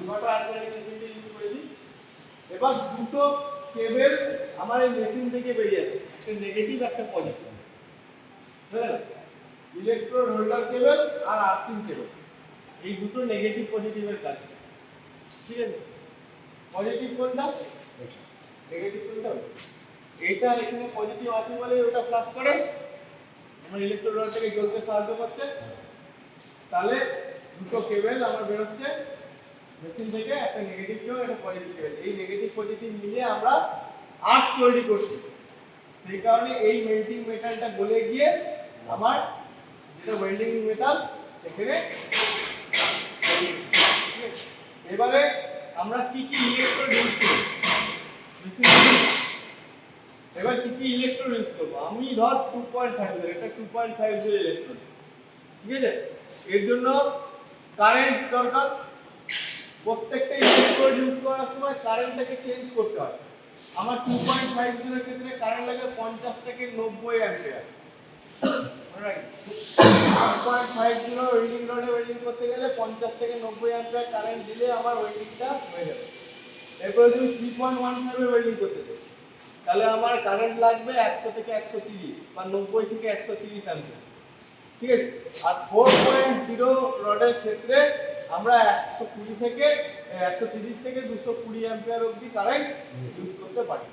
Inverter আলটারনেটিং মেশিনটা use করেছি। এবার দুটো কেবল আমার এই মেশিন থেকে বেরিয়ে আসে, একটা নেগেটিভ একটা পজিটিভ, বুঝলেন? ইলেকট্রোড হোল্ডার কেবল আর আর্থিং কেবল, এই দুটো নেগেটিভ পজিটিভের কাজ, ঠিক আছে? পজিটিভ কোনটা? নেগেটিভ কোনটা? এটা এখানে পজিটিভ আছে বলে ওটা প্লাস করে আমার ইলেকট্রোড রডটাকে জ্বলতে সাহায্য করছে। তাহলে দুটো কেবল আমার বের হচ্ছে মেশিন থেকে, একটা নেগেটিভ কেবল একটা পজিটিভ কেবল। এই নেগেটিভ পজিটিভ মিলে আমরা আর্ক তৈরি করছি। সেই কারণে এই মেল্টিং মেটালটা গলে গিয়ে আমার যেটা ওয়েল্ডিং মেটাল সেখানে। এবারে আমরা কি কি ইলেকট্রোড ইউজ করি এবার কি কি ইলেকট্রোড ইউজ করব? আমি ধর 2.50, এটা 2.50 ইলেকট্রোড, ঠিক আছে? এর জন্য কারেন্ট দরকার। প্রত্যেকটা ইলেকট্রোড ইউজ করার সময় কারেন্টটাকে চেঞ্জ করতে হয়। আমার 2.50 এর ক্ষেত্রে কারেন্ট লাগে 50 থেকে 90 অ্যাম্পিয়ার। অলরাইট, 2.50 ওয়েল্ডিং রডে ওয়েল্ডিং করতে গেলে 50 থেকে 90 অ্যাম্পিয়ার কারেন্ট দিলে আমার ওয়েল্ডিংটা হয়ে যাবে। এরপরে যদি 3.15 এ ওয়েল্ডিং করতে চাই তাহলে আমার কারেন্ট লাগবে 100 থেকে 130 বা 90 থেকে 130 অ্যাম্পিয়ার, ঠিক আছে? আর 4.0 রডের ক্ষেত্রে আমরা 120 থেকে 130 থেকে 220 অ্যাম্পিয়ার অবধি কারেন্ট ইউজ করতে পারি।